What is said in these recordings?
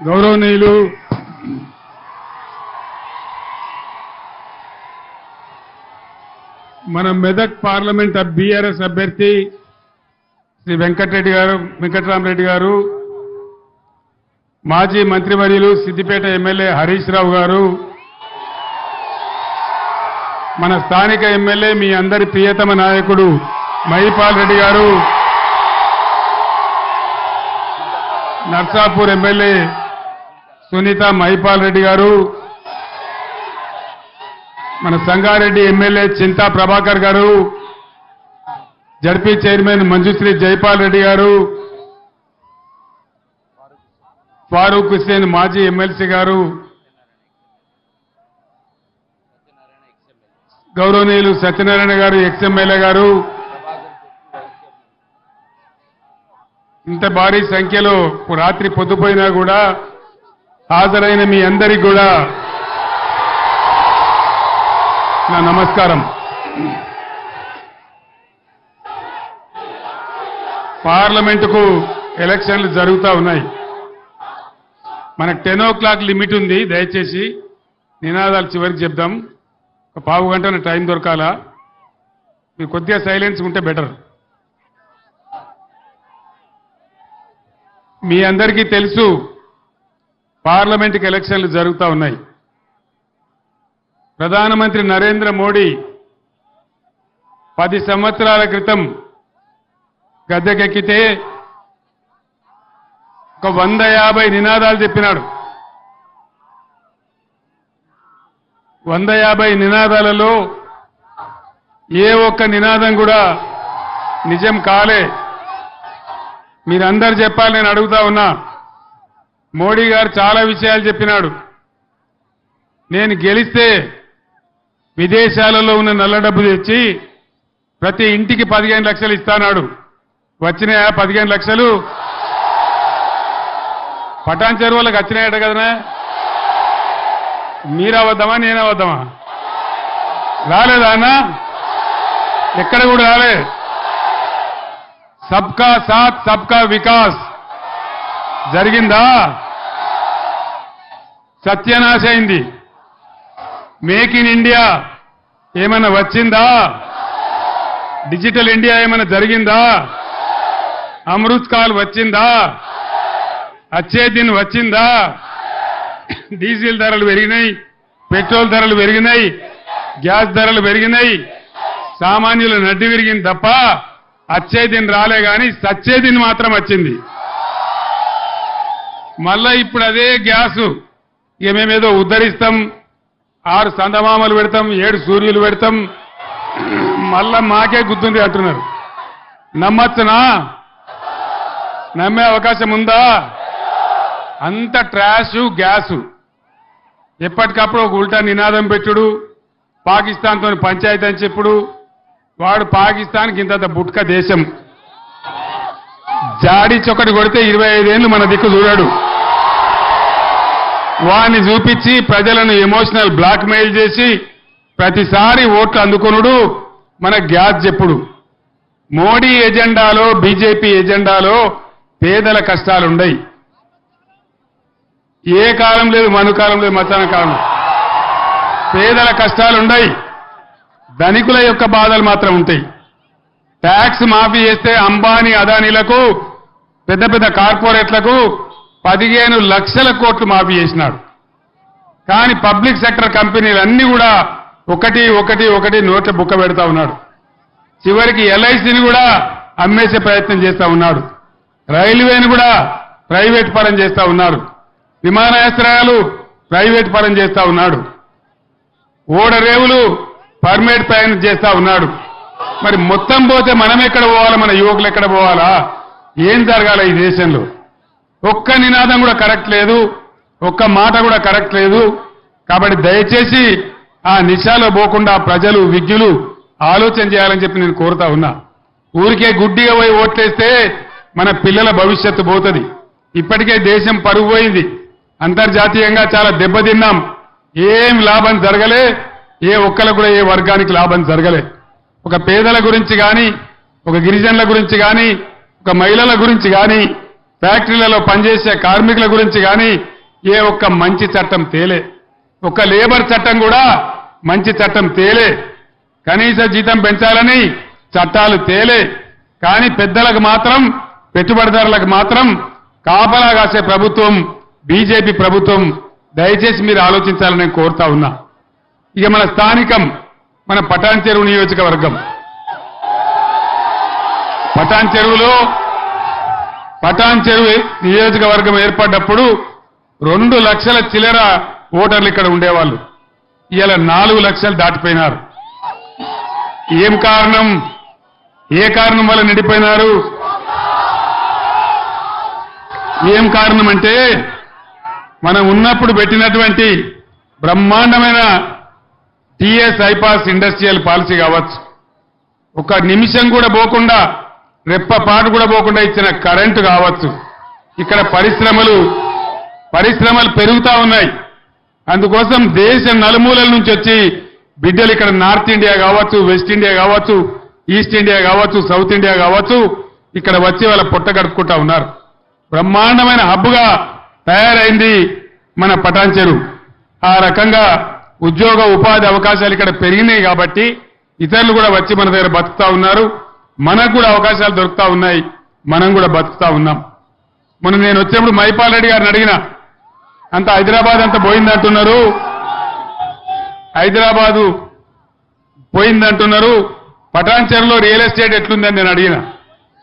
గౌరవనీయులు మన Medak parliament BRS అభ్యర్థి శ్రీ వెంకటరామరెడ్డి గారు, మాజీ మంత్రివర్యులు సిద్దిపేట ఎమ్మెల్యే హరీష్ రావు గారు, మన స్థానిక ఎమ్మెల్యే మీ అందరి ప్రియతమ నాయకుడు మహిపాల్ రెడ్డి గారు, నర్సాపూర్ ఎమ్మెల్యే సునీత మహిపాల్ రెడ్డి గారు, మన సంగారెడ్డి ఎమ్మెల్యే చింతా ప్రభాకర్ గారు, జడ్పీ చైర్మన్ మంజుశ్రీ జైపాల్ రెడ్డి గారు, ఫారూక్ హుస్సేన్ మాజీ ఎమ్మెల్సీ గారు, గౌరవనీయులు సత్యనారాయణ గారు ఎక్స్ఎమ్మెల్యే గారు, ఇంత భారీ సంఖ్యలో రాత్రి పొద్దుపోయినా కూడా హాజరైన మీ అందరికీ కూడా నా నమస్కారం. పార్లమెంటుకు ఎలక్షన్లు జరుగుతూ ఉన్నాయి. మనకు 10 o'clock లిమిట్ ఉంది. దయచేసి నినాదాలు చివరికి చెప్దాం. ఒక పావు గంట టైం దొరకాలా? మీరు కొద్దిగా సైలెన్స్ ఉంటే బెటర్. మీ అందరికీ తెలుసు పార్లమెంటుకి ఎలక్షన్లు జరుగుతూ ఉన్నాయి. ప్రధానమంత్రి నరేంద్ర మోడీ 10 సంవత్సరాల క్రితం గద్దెకెక్కితే ఒక 150 నినాదాలు చెప్పినాడు. 150 నినాదాలలో ఏ ఒక్క నినాదం కూడా నిజం కాలే. మీరందరూ చెప్పాలి, నేను అడుగుతా ఉన్నా. మోడీ గారు చాలా విషయాలు చెప్పినాడు. నేను గెలిస్తే విదేశాలలో ఉన్న నల్ల డబ్బు తెచ్చి ప్రతి ఇంటికి 15 లక్షలు ఇస్తానాడు. వచ్చినాయా 15 లక్షలు? పటాన్ చెరువులకు వచ్చినాయట కదనా? మీరవద్దామా నేనవద్దామా? రాలేదా అన్న? ఎక్కడ కూడా రాలే. సబ్కా సాత్ సబ్కా వికాస్ జరిగిందా? సత్యనాశ అయింది. మేక్ ఇన్ ఇండియా ఏమైనా వచ్చిందా? డిజిటల్ ఇండియా ఏమైనా జరిగిందా? అమృత్ కాల్ వచ్చిందా? అచ్చే దిన్ వచ్చిందా? డీజిల్ ధరలు పెరిగినాయి, పెట్రోల్ ధరలు పెరిగినాయి, గ్యాస్ ధరలు పెరిగినాయి. సామాన్యుల నడ్డి విరిగింది తప్ప అచ్చే దిన్ రాలే గాని సచ్చే దిన్ మాత్రం వచ్చింది. మళ్ళా ఇప్పుడు అదే గ్యాసు ఇక మేమేదో ఉద్ధరిస్తాం, 6 సందమామలు పెడతాం, 7 సూర్యులు పెడతాం, మళ్ళా మాకే గుర్తుంది అంటున్నారు. నమ్మచ్చునా? నమ్మే అవకాశం ఉందా? అంత ట్రాషు గ్యాసు. ఎప్పటికప్పుడు ఒక ఉల్టా నినాదం పెట్టుడు, పాకిస్తాన్తో పంచాయతీ అని చెప్పుడు. వాడు పాకిస్తాన్కి ఇంత బుట్క దేశం. జాడి చొక్కటి కొడితే 25 ఏళ్ళు మన దిక్కు చూడాడు. వాడిని చూపించి ప్రజలను ఎమోషనల్ బ్లాక్మెయిల్ చేసి ప్రతిసారి ఓట్లు అందుకునుడు, మన గ్యాస్ చెప్పుడు. మోడీ ఎజెండాలో, బీజేపీ ఎజెండాలో పేదల కష్టాలుండయి. ఏ కాలం లేదు, మనుకాలం లేదు, మచాన కాలం. పేదల కష్టాలుండయి. ధనికుల యొక్క బాధలు మాత్రం ఉంటాయి. ట్యాక్స్ మాఫీ చేస్తే అంబానీ అదానీలకు, పెద్ద పెద్ద కార్పొరేట్లకు 15 లక్షల కోట్లు మాఫీ చేసినాడు. కానీ పబ్లిక్ సెక్టర్ కంపెనీలన్నీ కూడా ఒకటి నోట్ల బుక్క పెడతా ఉన్నాడు. చివరికి ఎల్ఐసిని కూడా అమ్మేసే ప్రయత్నం చేస్తా ఉన్నాడు. రైల్వేని కూడా ప్రైవేట్ పరం చేస్తా ఉన్నాడు. విమానాశ్రయాలు ప్రైవేట్ పరం చేస్తా ఉన్నాడు. ఓడరేవులు పర్మిట్ పైన చేస్తా ఉన్నాడు. మరి మొత్తం పోతే మనం ఎక్కడ పోవాలా? మన యువకులు ఎక్కడ పోవాలా? ఏం జరగాల ఈ దేశంలో? ఒక్క నినాదం కూడా కరెక్ట్ లేదు, ఒక్క మాట కూడా కరెక్ట్ లేదు. కాబట్టి దయచేసి ఆ నిశాలో పోకుండా ప్రజలు, విజ్ఞులు ఆలోచన చేయాలని చెప్పి నేను కోరుతా ఉన్నా. ఊరికే గుడ్డిగా పోయి ఓట్లేస్తే మన పిల్లల భవిష్యత్తు పోతుంది. ఇప్పటికే దేశం పరుగు పోయింది. అంతర్జాతీయంగా చాలా దెబ్బతిన్నాం. ఏం లాభం జరగలే. ఏ ఒక్కరికి కూడా ఏ వర్గానికి లాభం జరగలే. ఒక పేదల గురించి కానీ, ఒక గిరిజనుల గురించి కానీ, ఒక మహిళల గురించి కానీ ఫ్యాక్టరీలలో పనిచేసే కార్మికుల గురించి కానీ ఏ ఒక్క మంచి చట్టం తేలే. ఒక లేబర్ చట్టం కూడా మంచి చట్టం తేలే. కనీస జీతం పెంచాలని చట్టాలు తేలే. కానీ పెద్దలకు మాత్రం, పెట్టుబడిదారులకు మాత్రం కాపలా కాసే ప్రభుత్వం బీజేపీ ప్రభుత్వం. దయచేసి మీరు ఆలోచించాలని నేను కోరుతా ఉన్నా. ఇక మన స్థానికం, మన పటాన్ చెరువు నియోజకవర్గం. పటాన్ చెరువు నియోజకవర్గం ఏర్పడ్డప్పుడు 2 లక్షల చిల్లర ఓటర్లు ఇక్కడ ఉండేవాళ్ళు. ఇవాళ 4 లక్షలు దాటిపోయినారు. ఏం కారణం? ఏ కారణం వల్ల నిండిపోయినారు? ఏం కారణం అంటే మనం ఉన్నప్పుడు పెట్టినటువంటి బ్రహ్మాండమైన టీఎస్ ఐపాస్ ఇండస్ట్రియల్ పాలసీ కావచ్చు, ఒక నిమిషం కూడా పోకుండా, రెప్పపాటు కూడా పోకుండా ఇచ్చిన కరెంటు కావచ్చు, ఇక్కడ పరిశ్రమలు పెరుగుతా ఉన్నాయి. అందుకోసం దేశం నలుమూలల నుంచి వచ్చి బిడ్డలు ఇక్కడ నార్త్ ఇండియా కావచ్చు, వెస్ట్ ఇండియా కావచ్చు, ఈస్ట్ ఇండియా కావచ్చు, సౌత్ ఇండియా కావచ్చు, ఇక్కడ వచ్చి వాళ్ళ పొట్ట గడుపుకుంటా ఉన్నారు. బ్రహ్మాండమైన హబ్గా తయారైంది మన పటాన్ చెరువు. ఆ రకంగా ఉద్యోగ ఉపాధి అవకాశాలు ఇక్కడ పెరిగినాయి కాబట్టి ఇతరులు కూడా వచ్చి మన దగ్గర బతుకుతా ఉన్నారు. మనకు కూడా అవకాశాలు దొరుకుతా ఉన్నాయి. మనం కూడా బతుకుతా ఉన్నాం. మొన్న నేను వచ్చినప్పుడు మైపాల్ రెడ్డి గారిని అడిగిన, అంత హైదరాబాద్ అంతా పోయిందంటున్నారు, హైదరాబాదు పోయిందంటున్నారు, పటాన్ చెరువులో రియల్ ఎస్టేట్ ఎట్లుందని నేను అడిగిన.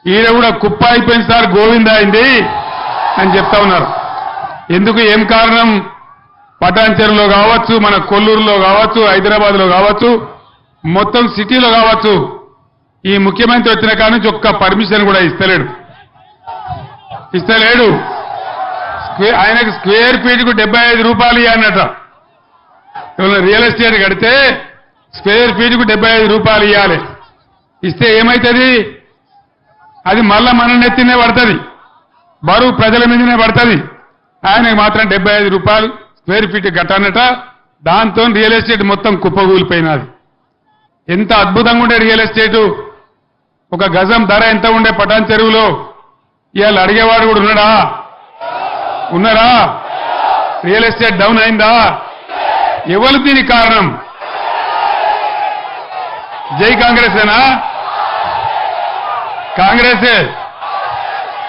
ఈయన కూడా కుప్ప అయిపోయింది సార్, గోవింద అయింది అని చెప్తా ఉన్నారు. ఎందుకు? ఏం కారణం? పటాన్ చెరువులో కావచ్చు, మన కొల్లూరులో కావచ్చు, హైదరాబాద్లో కావచ్చు, మొత్తం సిటీలో కావచ్చు, ఈ ముఖ్యమంత్రి వచ్చిన కాడ నుంచి ఒక్క పర్మిషన్ కూడా ఇస్తలేడు. ఆయనకు స్క్వేర్ ఫీట్కు 75 రూపాయలు ఇవ్వాలన్నట. రియల్ ఎస్టేట్ కడితే స్క్వేర్ ఫీట్కు 75 రూపాయలు ఇవ్వాలి. ఇస్తే ఏమవుతుంది? అది మళ్ళా మన నెత్తినే పడుతుంది, బరువు ప్రజల మీదనే పడుతుంది. ఆయనకు మాత్రం 75 రూపాయలు స్క్వేర్ ఫీట్ కట్టానట. దాంతో రియల్ ఎస్టేట్ మొత్తం కుప్పగూలిపోయినది. ఎంత అద్భుతంగా ఉండే రియల్ ఎస్టేటు. ఒక గజం ధర ఎంత ఉండే పటాన్ చెరువులో? ఇవాళ అడిగేవాడు కూడా ఉన్నారా? రియల్ ఎస్టేట్ డౌన్ అయిందా? ఎవరు దీనికి కారణం? జై కాంగ్రెసేనా?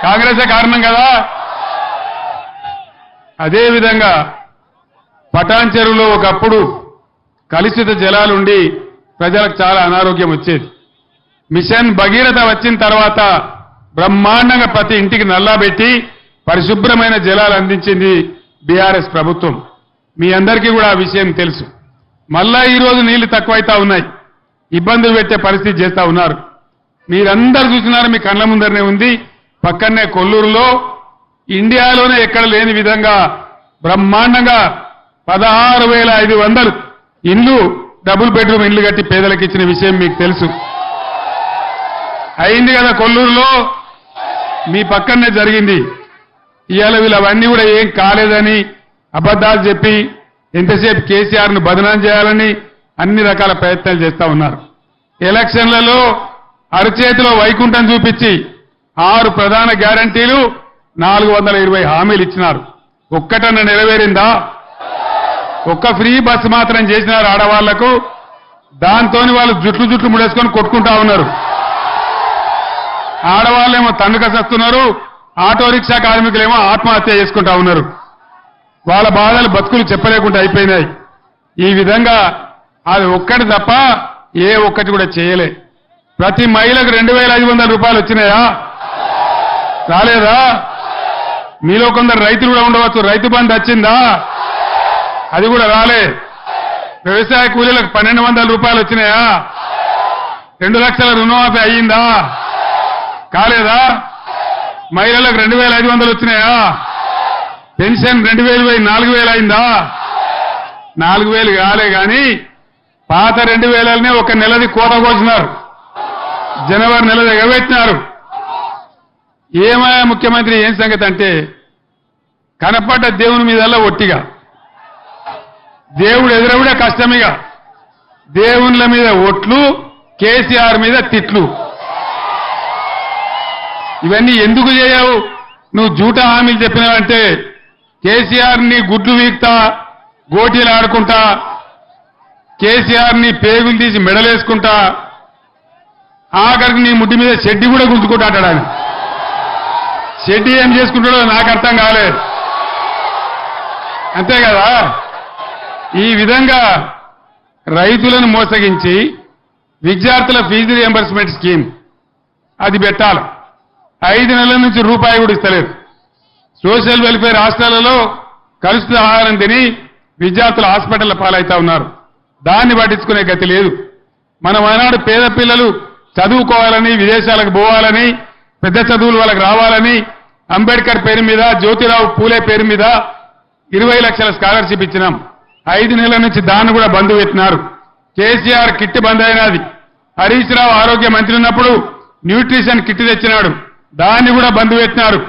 కాంగ్రెసే కారణం కదా. అదేవిధంగా పటాన్ చెరువులో ఒకప్పుడు కలుషిత జలాలుండి ప్రజలకు చాలా అనారోగ్యం వచ్చేది. మిషన్ భగీరథ వచ్చిన తర్వాత బ్రహ్మాండంగా ప్రతి ఇంటికి నల్లా పెట్టి పరిశుభ్రమైన జలాలు అందించింది బీఆర్ఎస్ ప్రభుత్వం. మీ అందరికీ కూడా ఆ విషయం తెలుసు. మళ్ళా ఈరోజు నీళ్లు తక్కువైతా ఉన్నాయి, ఇబ్బందులు పెట్టే పరిస్థితి చేస్తా ఉన్నారు. మీరందరూ చూసినారు, మీ కళ్ళ ముందరనే ఉంది. పక్కనే కొల్లూరులో ఇండియాలోనే ఎక్కడ లేని విధంగా బ్రహ్మాండంగా 16,500 ఇండ్లు, డబుల్ బెడ్రూమ్ ఇండ్లు కట్టి పేదలకు ఇచ్చిన విషయం మీకు తెలుసు. అయింది కదా కొల్లూరులో, మీ పక్కనే జరిగింది. ఇవాళ వీళ్ళు అవన్నీ కూడా ఏం కాలేదని అబద్ధాలు చెప్పి ఎంతసేపు కేసీఆర్ను బదనాం చేయాలని అన్ని రకాల ప్రయత్నాలు చేస్తా ఉన్నారు. ఎలక్షన్లలో అరచేతిలో వైకుంఠం చూపించి 6 ప్రధాన గ్యారంటీలు, 420 హామీలు ఇచ్చినారు. ఒక్కటన్నా నెరవేరిందా? ఒక్క ఫ్రీ బస్సు మాత్రం చేసినారు ఆడవాళ్లకు. దాంతో వాళ్ళు జుట్లు ముడేసుకొని కొట్టుకుంటా ఉన్నారు. ఆడవాళ్ళేమో తండ్రిక సస్తున్నారు, ఆటో రిక్షా కార్మికులేమో ఆత్మహత్య చేసుకుంటా ఉన్నారు. వాళ్ళ బాధలు బతుకులు చెప్పలేకుండా అయిపోయినాయి. ఈ విధంగా అది ఒక్కటి తప్ప ఏ ఒక్కటి కూడా చేయలే. ప్రతి మహిళకు 2,500 రూపాయలు వచ్చినాయా? రాలేదా? మీలో కొందరు రైతులు కూడా ఉండవచ్చు, రైతు బంధు వచ్చిందా? అది కూడా రాలే. వ్యవసాయ కూలీలకు 1,200 రూపాయలు వచ్చినాయా? 2 లక్షల రుణమాఫీ అయ్యిందా? కాలేదా? మహిళలకు 2,500 వచ్చినాయా? పెన్షన్ 2,000 4,000 అయిందా? 4,000 కాలే కానీ పాత 2,000నే ఒక నెలది కోత కోసినారు. జనవరి నెలది ఎగబెట్టినారు. ఏమయ్యా ముఖ్యమంత్రి, ఏం సంగతి అంటే కనపడ్డ దేవుని మీదల్లా ఒట్టిగా, దేవుడు ఎదురవుడే కష్టమిగా, దేవుళ్ళ మీద ఒట్లు, కేసీఆర్ మీద తిట్లు. ఇవన్నీ ఎందుకు చేయవు? నువ్వు జూటా హామీలు చెప్పినావంటే కేసీఆర్ ని గుడ్లు వీక్తా గోటీలు ఆడుకుంటా కేసీఆర్ ని పేగులు తీసి మెడలేసుకుంటా ఆఖరికి నీ ముడ్డి మీద షెడ్డి కూడా గుంజుకుంటా అంటాడు ఆయన. షెడ్డి ఏం చేసుకుంటాడో నాకు అర్థం కాలేదు. అంతే కదా, ఈ విధంగా రైతులను మోసగించి విద్యార్థుల ఫీజు రియంబర్స్మెంట్ స్కీమ్ అది పెట్టాలి. 5 నెలల నుంచి రూపాయి కూడా ఇస్తలేదు. సోషల్ వెల్ఫేర్ హాస్టళ్లలో కలుషిత ఆహారం తిని విద్యార్థులు హాస్పిటల్ పాలవుతా ఉన్నారు. దాన్ని పట్టించుకునే గతి లేదు. మనం ఆనాడు పేద పిల్లలు చదువుకోవాలని, విదేశాలకు పోవాలని, పెద్ద చదువులు వాళ్ళకి రావాలని అంబేద్కర్ పేరు మీద, జ్యోతిరావు పూలే పేరు మీద 20 లక్షల స్కాలర్షిప్ ఇచ్చినాం. 5 నెలల నుంచి దాన్ని కూడా బంద్ పెట్టినారు. కేసీఆర్ కిట్ బంద్ అయినది. హరీష్ రావు ఆరోగ్య మంత్రి ఉన్నప్పుడు న్యూట్రిషన్ కిట్ తెచ్చినాడు, దాన్ని కూడా బంద్ పెట్టినారు.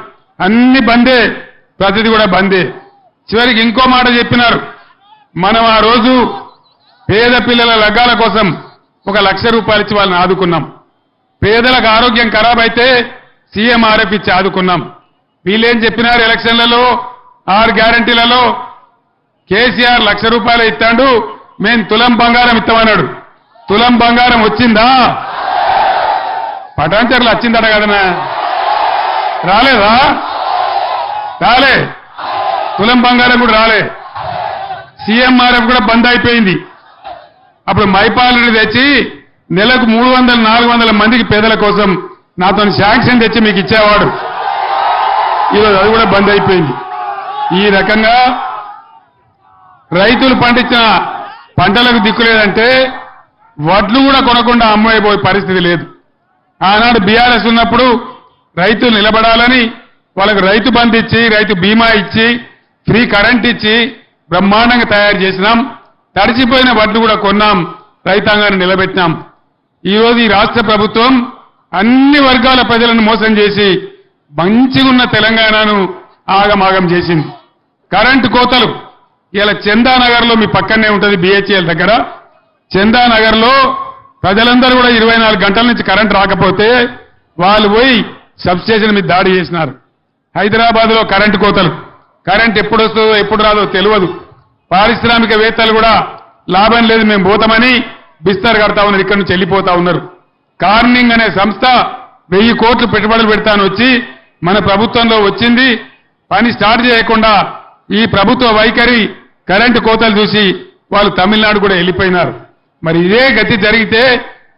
అన్ని బందే, ప్రతిది కూడా బందే. చివరికి ఇంకో మాట చెప్పినారు, మనం ఆ రోజు పేద పిల్లల లగ్గాల కోసం 1 లక్ష రూపాయలు ఇచ్చి వాళ్ళని ఆదుకున్నాం. పేదలకు ఆరోగ్యం ఖరాబ్ అయితే సీఎంఆర్ఎఫ్ ఇచ్చి ఆదుకున్నాం. వీళ్ళేం చెప్పినారు ఎలక్షన్లలో, 6 గ్యారంటీలలో కేసీఆర్ 1 లక్ష రూపాయలు ఇస్తాడు, మేం తులం బంగారం ఇస్తామన్నాడు. తులం బంగారం వచ్చిందా? పటాన్చెర్లు వచ్చిందట కదనా, రాలేదా? రాలే. తులం బంగారం కూడా రాలే. సీఎంఆర్ఎఫ్ కూడా బంద్ అయిపోయింది. అప్పుడు మైపాలని తెచ్చి నెలకు 300-400 మందికి పేదల కోసం నాతో శాంక్షన్ తెచ్చి మీకు ఇచ్చేవాడు. ఈరోజు అది కూడా బంద్ అయిపోయింది. ఈ రకంగా రైతులు పండించిన పంటలకు దిక్కులేదంటే వడ్లు కూడా కొనకుండా అమ్మైపోయే పరిస్థితి లేదు. ఆనాడు బీఆర్ఎస్ ఉన్నప్పుడు రైతులు నిలబడాలని వాళ్ళకు రైతు బంధు ఇచ్చి, రైతు బీమా ఇచ్చి, ఫ్రీ కరెంట్ ఇచ్చి బ్రహ్మాండంగా తయారు చేసినాం. తడిచిపోయిన వడ్లు కూడా కొన్నాం, రైతాంగాన్ని నిలబెట్టినాం. ఈరోజు ఈ రాష్ట్ర ప్రభుత్వం అన్ని వర్గాల ప్రజలను మోసం చేసి మంచిగున్న తెలంగాణను ఆగమాగం చేసింది. కరెంటు కోతలు ఇలా చందానగర్లో మీ పక్కనే ఉంటుంది, బిహెచ్ఎల్ దగ్గర చందానగర్లో ప్రజలందరూ కూడా 24 గంటల నుంచి కరెంట్ రాకపోతే వాళ్ళు పోయి సబ్స్టేషన్ మీద దాడి చేసినారు. హైదరాబాద్లో కరెంటు కోతలు, కరెంట్ ఎప్పుడు వస్తుందో ఎప్పుడు రాదో తెలియదు. పారిశ్రామికవేత్తలు కూడా లాభం లేదు మేము పోతామని బిస్తర్ కడతా ఉన్నారు, ఇక్కడి నుంచి వెళ్ళిపోతా ఉన్నారు. కార్నింగ్ అనే సంస్థ 1000 కోట్లు పెట్టుబడులు పెడతాను వచ్చి మన ప్రభుత్వంలో వచ్చింది. పని స్టార్ట్ చేయకుండా ఈ ప్రభుత్వ వైఖరి కరెంటు కోతలు చూసి వాళ్ళు తమిళనాడు కూడా వెళ్ళిపోయినారు. మరి ఇదే గతి జరిగితే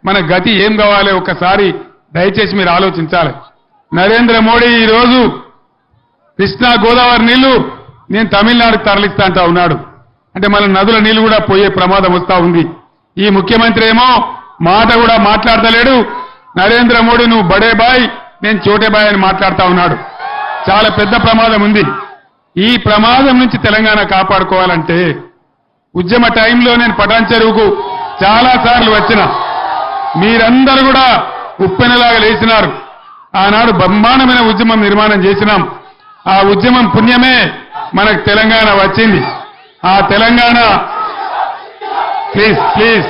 మన గతి ఏం కావాలి ఒక్కసారి దయచేసి మీరు ఆలోచించాలి. నరేంద్ర మోడీ ఈరోజు కృష్ణా గోదావరి నీళ్లు నేను తమిళనాడుకు తరలిస్తా అంటా ఉన్నాడు. అంటే మన నదుల నీళ్లు కూడా పోయే ప్రమాదం వస్తా ఉంది. ఈ ముఖ్యమంత్రి ఏమో మాట కూడా మాట్లాడతలేడు. నరేంద్ర మోడీ నువ్వు బడే బాయ్, నేను చోటే బాయ్ అని మాట్లాడుతా ఉన్నాడు. చాలా పెద్ద ప్రమాదం ఉంది. ఈ ప్రమాదం నుంచి తెలంగాణ కాపాడుకోవాలంటే ఉద్యమ టైంలో నేను పటాన్ చెరువుకు చాలా సార్లు వచ్చిన, మీరందరూ కూడా ఉప్పెనలాగా లేచినారు. ఆనాడు బ్రహ్మాండమైన ఉద్యమం నిర్మాణం చేసినాం. ఆ ఉద్యమం పుణ్యమే మనకు తెలంగాణ వచ్చింది. ఆ తెలంగాణ ప్లీజ్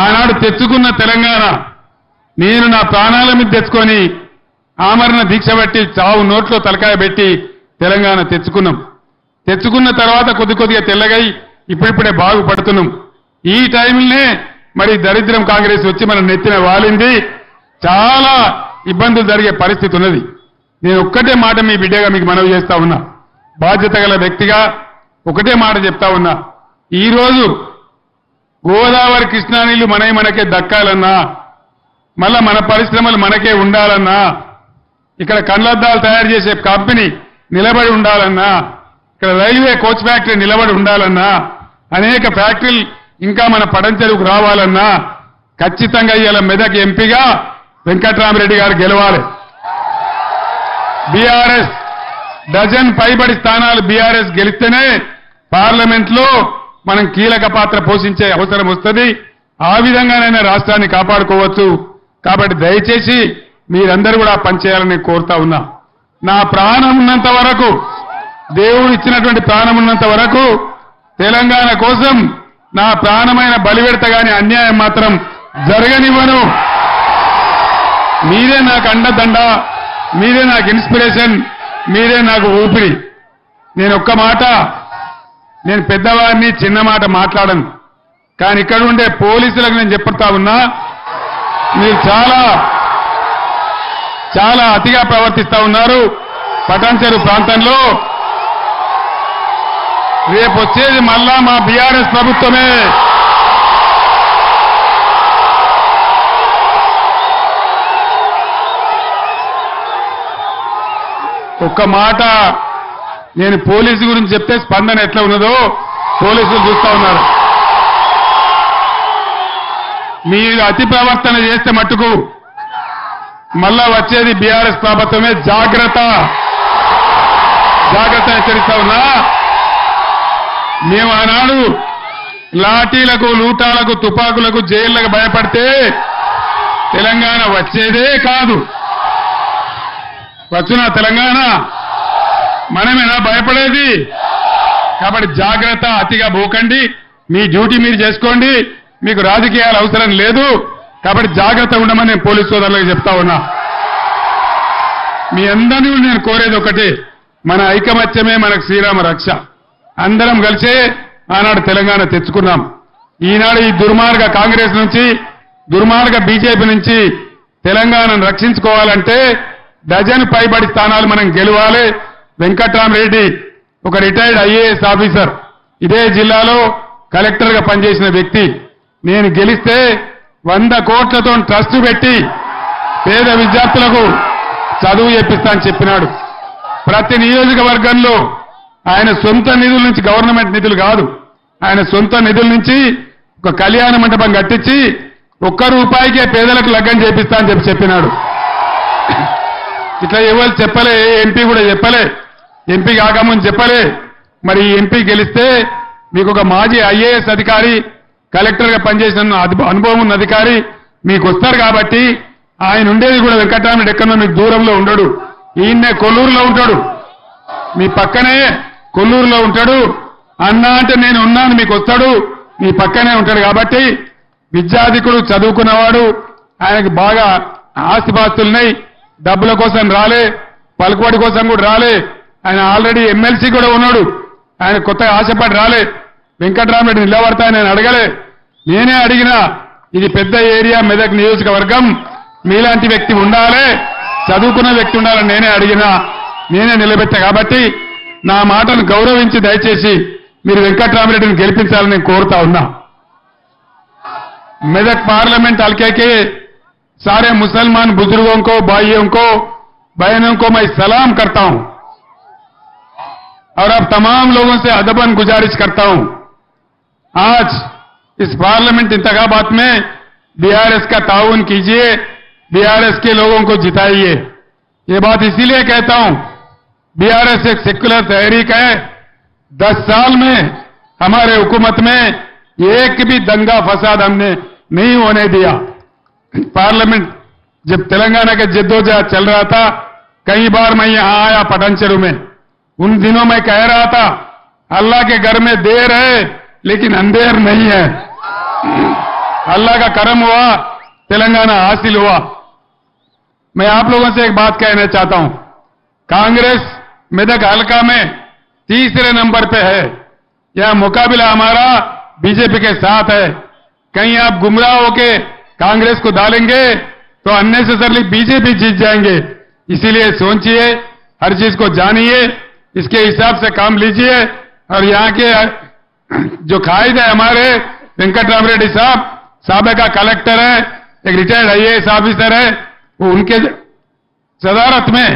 ఆనాడు తెచ్చుకున్న తెలంగాణ నేను నా ప్రాణాల మీద తెచ్చుకొని ఆమరణ దీక్ష పెట్టి చావు నోట్లో తలకాయ పెట్టి తెలంగాణ తెచ్చుకున్నాం. తెచ్చుకున్న తర్వాత కొద్దిగా తెల్లగై ఇప్పుడిప్పుడే బాగుపడుతున్నాం. ఈ టైంలోనే మరి దరిద్రం కాంగ్రెస్ వచ్చి మన నెత్తిన వాలింది. చాలా ఇబ్బందులు జరిగే పరిస్థితి ఉన్నది. నేను ఒక్కటే మాట మీ బిడ్డగా మీకు మనవి చేస్తా ఉన్నా, బాధ్యత గల వ్యక్తిగా ఒకటే మాట చెప్తా ఉన్నా. ఈరోజు గోదావరి కృష్ణా నీళ్లు మనకే దక్కాలన్నా, మళ్ళా మన పరిశ్రమలు మనకే ఉండాలన్నా, ఇక్కడ కండ్లద్దాలు తయారు చేసే కంపెనీ నిలబడి ఉండాలన్నా, ఇక్కడ రైల్వే కోచ్ ఫ్యాక్టరీ నిలబడి ఉండాలన్నా, అనేక ఫ్యాక్టరీలు ఇంకా మన పడంచెరువుకు రావాలన్నా ఖచ్చితంగా ఇవాళ మెదక్ ఎంపీగా వెంకట్రామరెడ్డి గారు గెలవాలి. బీఆర్ఎస్ డజన్ పైబడి స్థానాలు బీఆర్ఎస్ గెలిస్తేనే పార్లమెంట్ లో మనం కీలక పాత్ర పోషించే అవసరం వస్తుంది. ఆ విధంగానైనా రాష్ట్రాన్ని కాపాడుకోవచ్చు. కాబట్టి దయచేసి మీరందరూ కూడా పనిచేయాలని కోరుతా ఉన్నా. నా ప్రాణం ఉన్నంత వరకు, దేవుడు ఇచ్చినటువంటి ప్రాణం ఉన్నంత వరకు తెలంగాణ కోసం నా ప్రాణమైన బలిపెడత గాని అన్యాయం మాత్రం జరగనివ్వను. మీరే నాకు అండదండ, మీరే నాకు ఇన్స్పిరేషన్, మీరే నాకు ఊపిరి. నేను ఒక్క మాట, నేను పెద్దవాడిని, చిన్న మాట మాట్లాడను. కానీ ఇక్కడ ఉండే పోలీసులకు నేను చెప్తా ఉన్నా, మీరు చాలా అతిగా ప్రవర్తిస్తా ఉన్నారు. పటాన్చెరు ప్రాంతంలో రేపు వచ్చేది మళ్ళా మా బీఆర్ఎస్ ప్రభుత్వమే. ఒక్క మాట, నేను పోలీసు గురించి చెప్తే స్పందన ఎట్లా ఉన్నదో పోలీసులు చూస్తా ఉన్నారు. మీరు అతి ప్రవర్తన చేస్తే మట్టుకు మళ్ళా వచ్చేది బీఆర్ఎస్ ప్రభుత్వమే. జాగ్రత్త హెచ్చరిస్తా ఉన్నా. మేము ఆనాడు లాఠీలకు, లూటాలకు, తుపాకులకు, జైళ్లకు భయపడితే తెలంగాణ వచ్చేదే కాదు. వచ్చునా తెలంగాణ? మనమేనా భయపడేది? కాబట్టి జాగ్రత్త, అతిగా పోకండి. మీ డ్యూటీ మీరు చేసుకోండి. మీకు రాజకీయాలు అవసరం లేదు. కాబట్టి జాగ్రత్త ఉండమని నేను పోలీసు సోదరులకు చెప్తా ఉన్నా. మీ అందరినీ నేను కోరేది ఒకటే, మన ఐకమత్యమే మనకు శ్రీరామ రక్ష. అందరం కలిసే ఆనాడు తెలంగాణ తెచ్చుకున్నాం. ఈనాడు ఈ దుర్మార్గ కాంగ్రెస్ నుంచి, దుర్మార్గ బీజేపీ నుంచి తెలంగాణను రక్షించుకోవాలంటే డజన్ పైబడి స్థానాలు మనం గెలవాలి. వెంకట్రామరెడ్డి ఒక రిటైర్డ్ ఐఏఎస్ ఆఫీసర్, ఇదే జిల్లాలో కలెక్టర్గా పనిచేసిన వ్యక్తి. నేను గెలిస్తే 100 కోట్లతో ట్రస్ట్ పెట్టి పేద విద్యార్థులకు చదువు చెప్పిస్తా అని చెప్పినాడు. ప్రతి నియోజకవర్గంలో ఆయన సొంత నిధుల నుంచి, గవర్నమెంట్ నిధులు కాదు, ఆయన సొంత నిధుల నుంచి ఒక కళ్యాణ మండపం కట్టించి ₹1 పేదలకు లగ్గం చేపిస్తా అని చెప్పినాడు. ఇట్లా ఎవరు చెప్పలే, ఎంపీ కూడా చెప్పలే, ఎంపీ కాకముందు చెప్పలే. మరి ఈ ఎంపీ గెలిస్తే మీకు ఒక మాజీ ఐఏఎస్ అధికారి, కలెక్టర్గా పనిచేసిన అనుభవం ఉన్న అధికారి మీకు వస్తారు. కాబట్టి ఆయన ఉండేది కూడా వెంకటరామరెడ్డి ఎక్కడో మీకు దూరంలో ఉండడు, ఈయన్నే కొల్లూరులో ఉంటాడు, మీ పక్కనే కొల్లూరులో ఉంటాడు. అన్నా అంటే నేను ఉన్నాను మీకు వస్తాడు, మీ పక్కనే ఉంటాడు. కాబట్టి విద్యాధికుడు, చదువుకున్నవాడు, ఆయనకు బాగా ఆస్తిపాస్తులున్నాయి. డబ్బుల కోసం రాలే, పలుకుబడి కోసం కూడా రాలే. ఆయన ఆల్రెడీ ఎమ్మెల్సీ కూడా ఉన్నాడు. ఆయన కొత్తగా ఆశపడి రాలే. వెంకటరామరెడ్డి నిలబడతా నేను అడగలే, నేనే అడిగినా. ఇది పెద్ద ఏరియా, మెదక్ నియోజకవర్గం, మీలాంటి వ్యక్తి ఉండాలి, చదువుకున్న వ్యక్తి ఉండాలని నేనే అడిగినా, నేనే నిలబెట్టా. కాబట్టి నా మాటను గౌరవించి దయచేసి మీరు వెంకటరామరెడ్డిని గెలిపించాలని నేను కోరుతా ఉన్నా. మెదక్ पार्लियामेंट हल्के के सारे मुसलमान बुजुर्गों को, भाइयों को, बहनों को मैं सलाम करता हूं और अब तमाम लोगों से अदबन गुजारिश करता हूं, आज इस पार्लियामेंट इंतखाबात में बीआरएस का ताउन कीजिए, बीआरएस के लोगों को जिताइए। ये बात इसीलिए कहता हूं, बीआरएस एक सेक्युलर तहरीक है। 10 साल में हमारे हुकूमत में एक भी दंगा फसाद हमने नहीं होने दिया। पार्लियामेंट जब तेलंगाना के जद्दोजहद चल रहा था, कई बार मैं यहां आया पटानचेरू में, उन दिनों में कह रहा था अल्लाह के घर में देर है लेकिन अंधेर नहीं है। अल्लाह का करम हुआ, तेलंगाना हासिल हुआ। मैं आप लोगों से एक बात कहना चाहता हूं, कांग्रेस मेदक हल्का में 3रे नंबर पे है। यह मुकाबला हमारा बीजेपी के साथ है। कहीं आप गुमराह होके कांग्रेस को डालेंगे तो अननेसेसरली बीजेपी जीत जाएंगे। इसीलिए सोचिए, हर चीज को जानिए, इसके हिसाब से काम लीजिए। और यहां के जो कायद है हमारे वेंकटरामरेड्डी साहब, साबिका कलेक्टर है, एक रिटायर्ड आईएएस ऑफिसर है, वो उनके सदारत में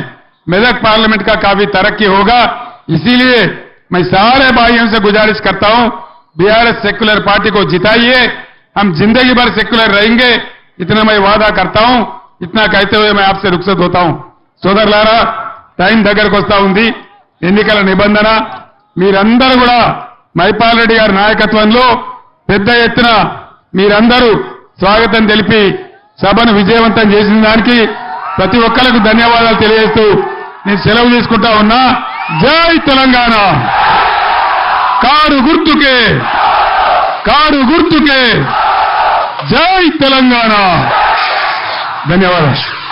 मेदक पार्लियामेंट का काफी तरक्की होगा। इसीलिए मैं सारे भाइयों से गुजारिश करता हूं, बीआरएस सेक्युलर पार्टी को जिताइए। हम जिंदगी भर सेक्युलर रहेंगे, इतना मैं वादा करता हूं। इतना कहते हुए मैं आपसे रुखसत होता हूं। సోదరులారా, టైం దగ్గరకు వస్తా ఉంది, ఎన్నికల నిబంధన. మీరందరూ కూడా మైపాల్ రెడ్డి గారి నాయకత్వంలో పెద్ద ఎత్తున మీరందరూ స్వాగతం తెలిపి సభను విజయవంతం చేసిన దానికి ప్రతి ఒక్కరికి ధన్యవాదాలు తెలియజేస్తూ నేను సెలవు తీసుకుంటా ఉన్నా. జై తెలంగాణ. కారు గుర్తుకే కారు గుర్తుకే జై తెలంగాణ. ధన్యవాదాలు.